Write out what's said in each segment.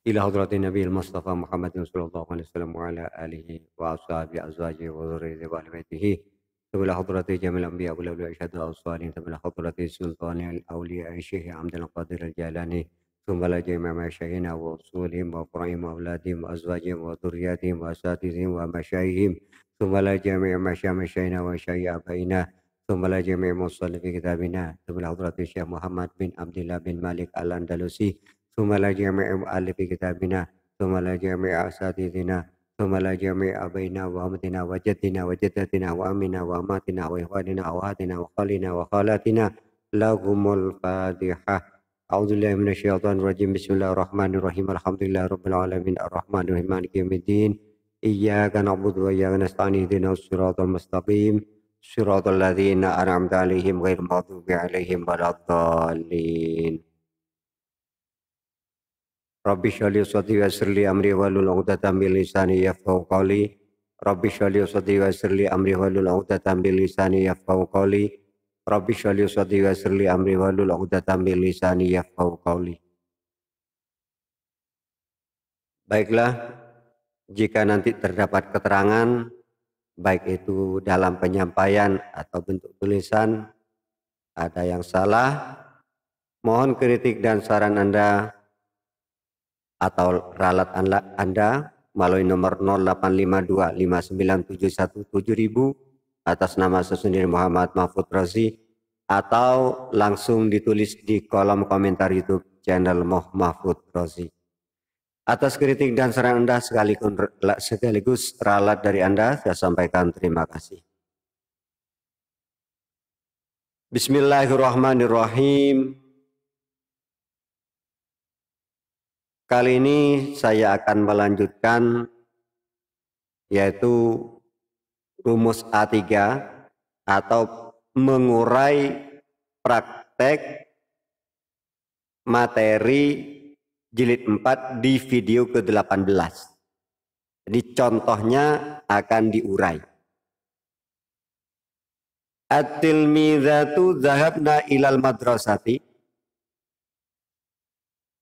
إلى حضرة النبي المصطفى محمد صلى الله عليه وسلم وعلى آله وأصحابه أزواجه وذريته وآل بيته ثم إلى حضرة جميع الأنبياء والأولياء الشهداء الصالحين ثم إلى حضرة سلطان الأولياء الشيخ عبد القادر الجيلاني ثم إلى جميع مشايخنا وأصولهم وفرعهم وأولادهم وأزواجهم وذرياتهم وأساتذتهم ومشايخهم ثم إلى جميع مشايخنا ومشايخ آبائنا ثم إلى جميع مصلي في كتابنا ثم إلى حضرة الشيخ محمد بن عبد الله بن مالك الأندلسي ثم إلى جميع مؤلف كتابنا ثم إلى جميع أساتذتنا ثم إلى جميع أبينا وأمتنا وجدنا وجدتنا وأمنا وأماتنا وإخواننا وأخواتنا وخالنا وخالاتنا لهم الفاتحة. أعوذ بالله من الشيطان الرجيم. بسم الله الرحمن الرحيم. الحمد لله رب العالمين الرحمن الرحيم مالك يوم الدين إياك نعبد وإياك نستعين اهدنا الصراط المستقيم صراط الذين أنعمت عليهم غير المغضوب عليهم ولا الضالين. Rabbi sholli sholli wa sirli amri wahlul 'uqdatam min lisani yafqahu qawli. Rabbi sholli sholli wa sirli amri wahlul 'uqdatam min lisani yafqahu qawli. Rabbi sholli sholli wa sirli amri wahlul 'uqdatam min lisani yafqahu qawli. Baiklah, jika nanti terdapat keterangan baik itu dalam penyampaian atau bentuk tulisan ada yang salah, mohon kritik dan saran Anda atau ralat Anda melalui nomor 085259717000 atas nama saya sendiri Muhammad Mahfud Rozi, atau langsung ditulis di kolom komentar YouTube channel Mahfud Rozi. Atas kritik dan saran Anda sekaligus ralat dari Anda, saya sampaikan terima kasih. Bismillahirrahmanirrahim. Kali ini saya akan melanjutkan yaitu rumus A3 atau mengurai praktek materi jilid 4 di video ke-18. Jadi contohnya akan diurai. At-tilmidhatu dhahabna ilal madrasati.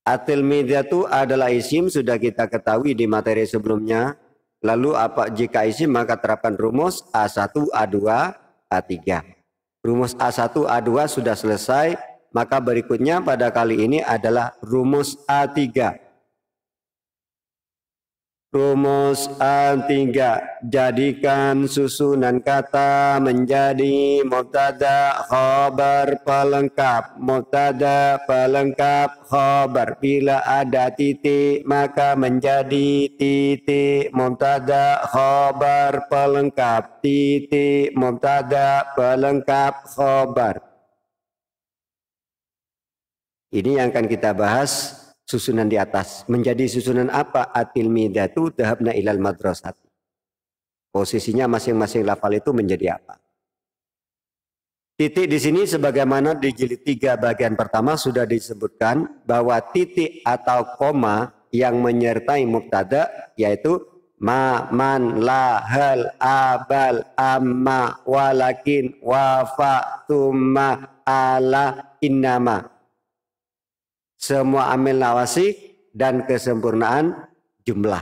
At-tilmidhatu adalah isim, sudah kita ketahui di materi sebelumnya. Lalu apa jika isim maka terapkan rumus A1, A2, A3. Rumus A1, A2 sudah selesai, maka berikutnya pada kali ini adalah rumus A3. Rumus A3, jadikan susunan kata menjadi mubtada khabar pelengkap. Mubtada pelengkap khabar. Bila ada titik maka menjadi titik mubtada khabar pelengkap. Titik mubtada pelengkap khabar. Ini yang akan kita bahas. Susunan di atas menjadi susunan apa? At-tilmidhatu dhahabna ilal madrasati. Posisinya masing-masing lafal itu menjadi apa? Titik di sini sebagaimana di jilid 3 bagian pertama sudah disebutkan bahwa titik atau koma yang menyertai mubtada yaitu ma, man, la, hal, abal, amma, walakin, wafa, tumma, ala, innama. Semua amil nawasik dan kesempurnaan jumlah.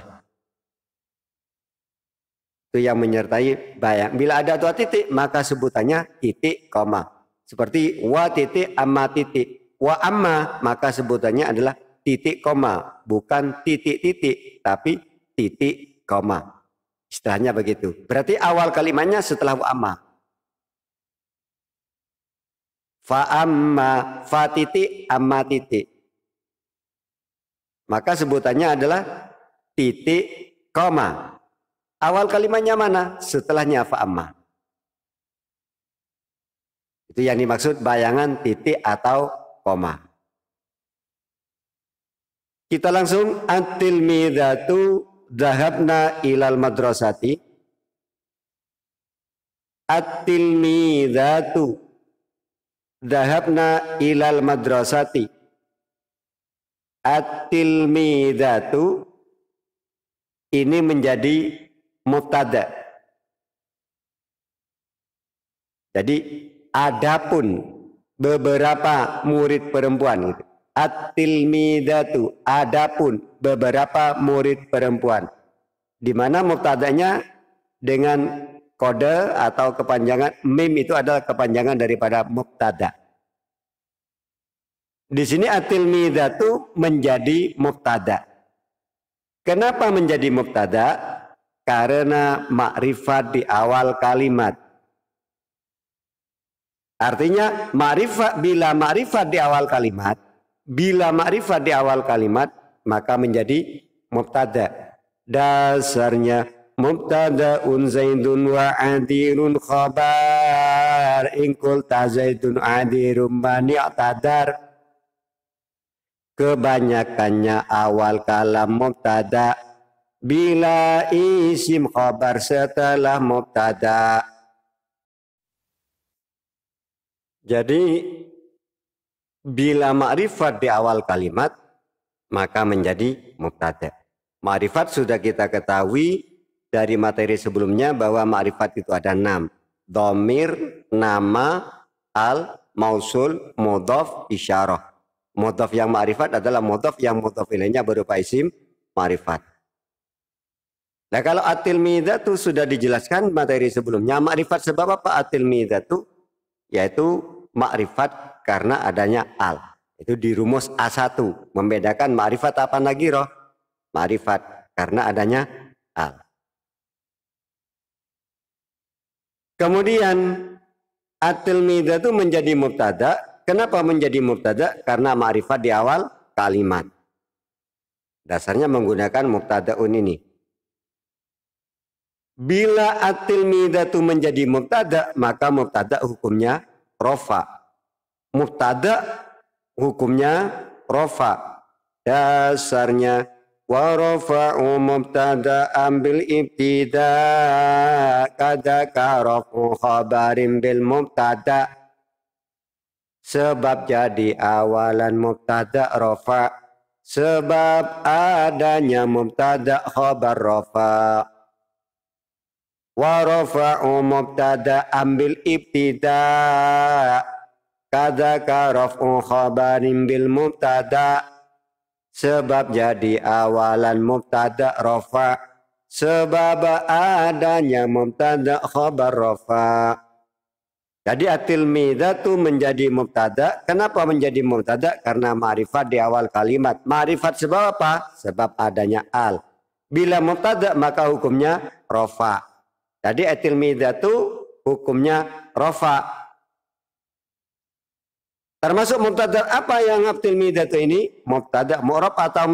Itu yang menyertai bayang. Bila ada dua titik maka sebutannya titik koma. Seperti wa titik amma titik. Wa amma maka sebutannya adalah titik koma. Bukan titik-titik tapi titik koma. Istilahnya begitu. Berarti awal kalimatnya setelah wa amma. Fa amma, fa titik, amma titik. Maka sebutannya adalah titik koma. Awal kalimatnya mana? Setelahnya fa'amma. Itu yang dimaksud bayangan titik atau koma. Kita langsung at-tilmidhatu dhahabna ilal madrasati. At-tilmidhatu dhahabna ilal madrasati. At-tilmidhatu ini menjadi mubtada. Jadi adapun beberapa murid perempuan gitu. at-tilmidatu, adapun beberapa murid perempuan. Di mana mubtada'nya dengan kode atau kepanjangan mim itu adalah kepanjangan daripada mubtada. Di sini at-tilmidatu menjadi mubtada. Kenapa menjadi mubtada? Karena makrifat di awal kalimat. Artinya bila makrifat di awal kalimat, maka menjadi mubtada. Dasarnya mubtada'un zaidun wa adirun khabar in qulta zaidun adirun mani'tadar. Kebanyakannya awal kalam mubtada bila isim khabar setelah mubtada. Jadi bila ma'rifat di awal kalimat maka menjadi mubtada. Ma'rifat sudah kita ketahui dari materi sebelumnya bahwa ma'rifat itu ada 6. Dhamir, nama, al, mausul, mudhaf, isyarah. Mudhaf yang ma'rifat adalah mudhaf yang mudhaf ilaihnya berupa isim ma'rifat. Nah kalau at-tilmidatu sudah dijelaskan materi sebelumnya. Ma'rifat sebab apa at-tilmidatu? Yaitu ma'rifat karena adanya al. Itu di rumus A1. Membedakan ma'rifat apa lagi roh? Ma'rifat karena adanya al. Kemudian at-tilmidatu menjadi mubtada. Kenapa menjadi mubtada? Karena ma'rifat di awal kalimat. Dasarnya menggunakan mubtada'un ini. Bila at-tilmidatu menjadi mubtada, maka mubtada hukumnya rofa. Mubtada hukumnya rofa. Dasarnya wa rafa'u mubtada ambil ibtida kadaka rafu khabarin bil mubtada. Sebab jadi awalan mubtada rofa. Sebab adanya mubtada khabar rofa. Wa rafa'u mubtada ambil ibtida kadaka raf'u khabarin bil mubtada. Sebab jadi awalan mubtada rafa. Sebab adanya mubtada khabar rafa. Jadi at-tilmidatu menjadi mubtada. Kenapa menjadi mubtada? Karena ma'rifat di awal kalimat. Ma'rifat sebab apa? Sebab adanya al. Bila mubtada maka hukumnya rafa. Jadi at-tilmidatu hukumnya rafa. Termasuk mubtada apa yang at-tilmidatu ini? Mubtada mu'rab atau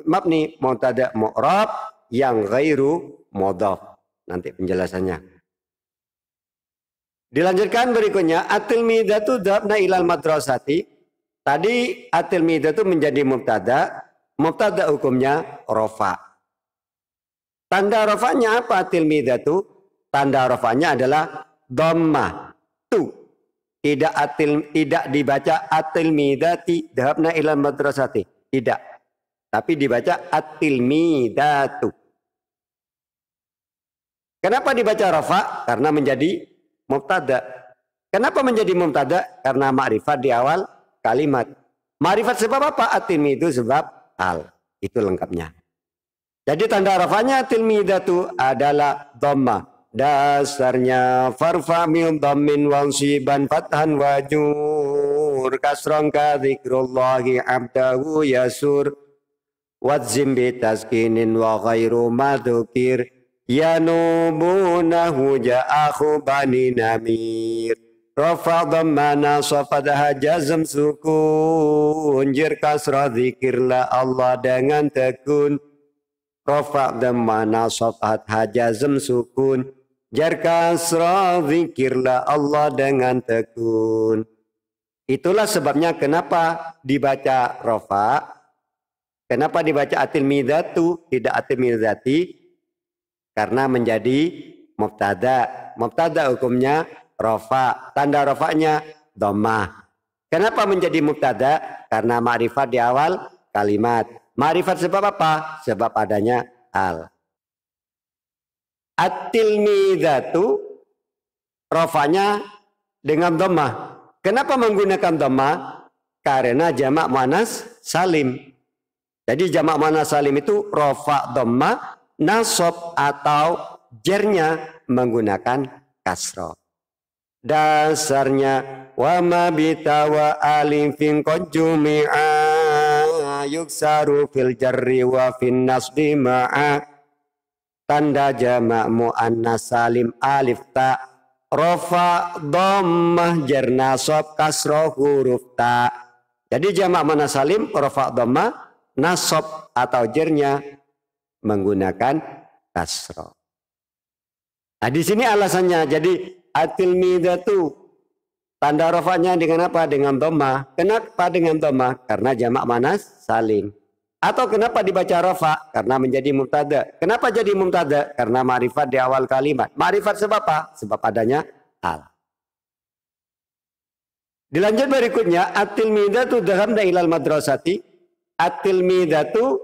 mabni? Mubtada mu'rab yang ghairu mudhaf. Nanti penjelasannya. Dilanjutkan berikutnya at-tilmidatu dhabna ilal madrasati. Tadi at-tilmidatu menjadi mubtada. Mubtada hukumnya rafa. Tanda rafanya apa at-tilmidatu? Tanda rafanya adalah dhammah tu. Tidak dibaca at-tilmidati dhahabna ilal madrasati. Tidak. Tapi dibaca at-tilmidatu. Kenapa dibaca rafa? Karena menjadi mubtada. Kenapa menjadi mubtada? Karena ma'rifat di awal kalimat. Ma'rifat sebab apa? At-tilmidu sebab al. Itu lengkapnya. Jadi tanda rafanya at-tilmidatu adalah dhammah. Dasarnya farfa min dhammin wansiban fathan wajur kasron ka dzikrullahi abdahu yasur wadzim bitaskinin wa ghairu madhukir yanubunahu ja'akhu bani namir rafa dhammana safadaha jazm sukun jir kasra dzikirlah Allah dengan tekun rafa dhammana safadah jazm sukun jar kasra zikirlah Allah dengan tekun. Itulah sebabnya kenapa dibaca rafa. Kenapa dibaca at-tilmidatu tidak at-tilmidati? Karena menjadi mubtada. Mubtada hukumnya rafa. Tanda rafanya dhammah. Kenapa menjadi mubtada? Karena ma'rifat di awal kalimat. Ma'rifat sebab apa? Sebab adanya al. At-tilmidatu rafanya dengan dhammah. Kenapa menggunakan dhammah? Karena jamak muannas salim. Jadi jamak muannas salim itu rofa, dhamma, nasab atau jernya menggunakan kasroh. Dasarnya wa ma bita wa alifin qad jumi'a yuksaru fil jarri wa fin nasbi ma'a. Tanda jamak muannas salim alif ta, rofa, dhammah, jar, nasab, kasroh, huruf ta. Jadi jamak muannas salim rofa, dhammah, nasab atau jarnya menggunakan kasroh. Nah di sini alasannya. Jadi at-tilmidatu tanda rofanya dengan apa? Dengan dhammah. Kenapa dengan dhammah? Karena jamak muannas salim. Atau kenapa dibaca rofa? Karena menjadi mubtada. Kenapa jadi mubtada? Karena ma'rifat di awal kalimat. Ma'rifat sebab apa? Sebab adanya al. Dilanjut berikutnya, at-tilmidatu dhahabna ilal madrasati. At-tilmidatu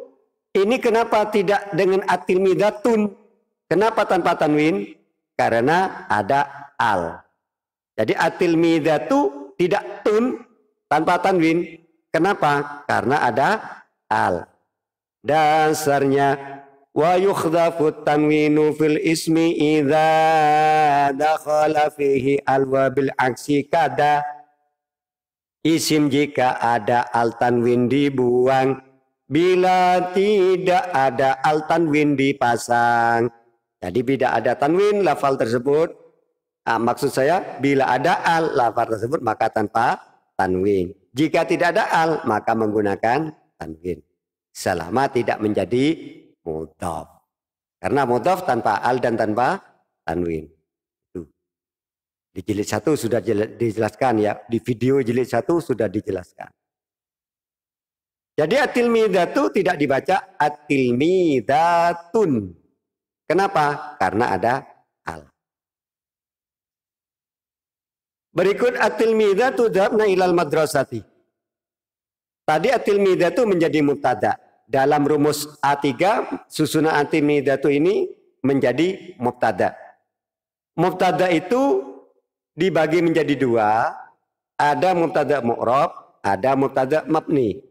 ini kenapa tidak dengan at-tilmidatun? Kenapa tanpa tanwin? Karena ada al. Jadi at-tilmidatu tidak tun tanpa tanwin. Kenapa? Karena ada al. Dasarnya wa yukhdhafu tanwinu fil ismi idza dakhala fihi al wa bil aksi kada. Isim jika ada al tanwin dibuang, bila tidak ada al tanwin dipasang. Jadi bila ada tanwin lafal tersebut, maksud saya bila ada al lafal tersebut maka tanpa tanwin. Jika tidak ada al maka menggunakan tanwin. Selama tidak menjadi mudhaf. Karena mudhaf tanpa al dan tanpa tanwin. Itu. Di jilid 1 sudah dijelaskan ya. Di video jilid 1 sudah dijelaskan. Jadi at-tilmidatu tidak dibaca at-tilmidatun. Kenapa? Karena ada al. Berikut at-tilmidatu dhahabna ilal madrasati. Tadi at-tilmidatu menjadi mubtada. Dalam rumus A3 susunan at-tilmidatu ini menjadi mubtada. Mubtada itu dibagi menjadi dua. Ada mubtada mu'rab, ada mubtada mabni.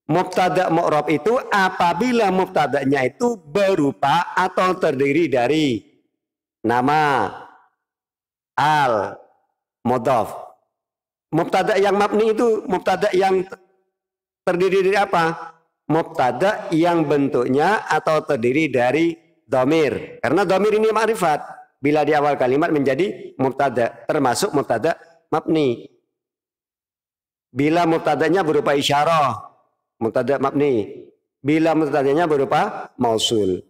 Mubtada mu'rab itu apabila mubtadanya itu berupa atau terdiri dari nama, al, mudhaf. Mubtada yang mabni itu mubtada yang terdiri dari apa? Mubtada yang bentuknya atau terdiri dari dhamir. Karena dhamir ini ma'rifat. Bila di awal kalimat menjadi mubtada. Termasuk mubtada mabni. Bila mubtadanya berupa isyarah. Mubtada mabni. Bila mubtadanya berupa mausul.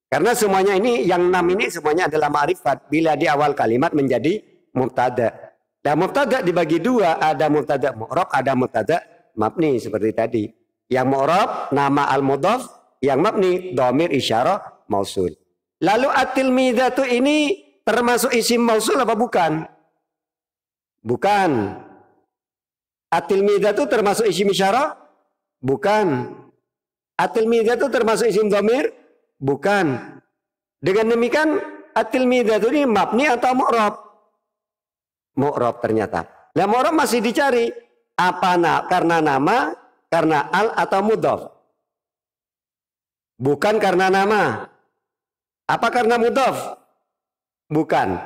Karena semuanya ini, yang 6 ini semuanya adalah ma'rifat. Bila di awal kalimat menjadi mubtada. Dan mubtada dibagi dua. Ada mubtada mu'rab, ada mubtada mabni seperti tadi. Yang mu'rab nama al-mudhaf, yang mabni dhamir isyarah mausul. Lalu at-tilmidatu ini termasuk isim mausul apa bukan? Bukan. At-tilmidatu termasuk isim isyarah? Bukan. At-tilmidatu termasuk isim dhamir? Bukan. Dengan demikian at-tilmidatu ini mabni atau mu'rab? Mu'rab ternyata. Lah mu'rab masih dicari. Apa karena nama, karena al atau mudhaf? Bukan karena nama. Apa karena mudhaf? Bukan.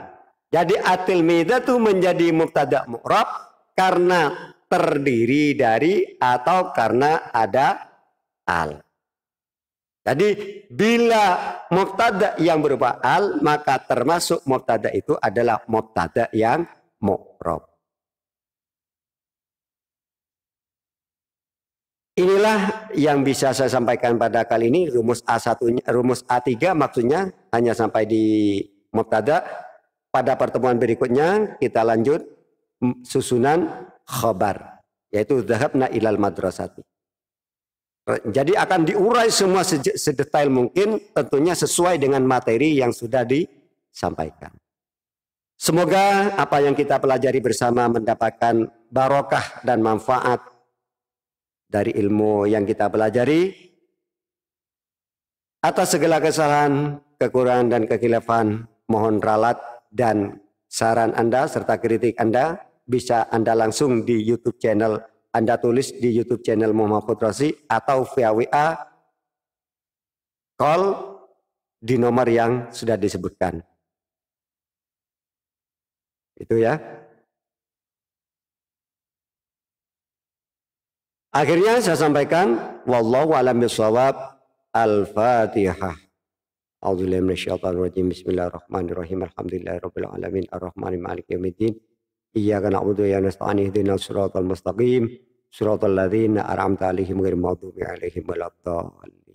Jadi at-tilmidatu menjadi mubtada mu'rab karena terdiri dari atau karena ada al. Jadi bila mubtada yang berupa al maka termasuk mubtada itu adalah mubtada yang mu'rab. Inilah yang bisa saya sampaikan pada kali ini. Rumus A1, rumus A3 maksudnya hanya sampai di mubtada. Pada pertemuan berikutnya kita lanjut susunan khabar, yaitu dhahabna ilal madrasati. Jadi akan diurai semua sedetail mungkin, tentunya sesuai dengan materi yang sudah disampaikan. Semoga apa yang kita pelajari bersama mendapatkan barokah dan manfaat dari ilmu yang kita pelajari. Atas segala kesalahan, kekurangan dan kekhilafan, mohon ralat dan saran Anda serta kritik Anda bisa Anda langsung di YouTube channel Anda tulis di YouTube channel Muhammad Khudrasi atau via WA call di nomor yang sudah disebutkan. Itu ya. Akhirnya saya sampaikan wallahu a'lam bishawab. Al-Fatihah. A'udzubillahi minasyaitonir rajim. Bismillahirrahmanirrahim. Alhamdulillahirabbil alamin arrahmanir maliki yaumiddin. Iyyaka na'budu wa iyyaka nasta'in ihdinas siratal mustaqim. Siratal ladzina an'amta 'alaihim ghairil maghdubi 'alaihim waladdallin.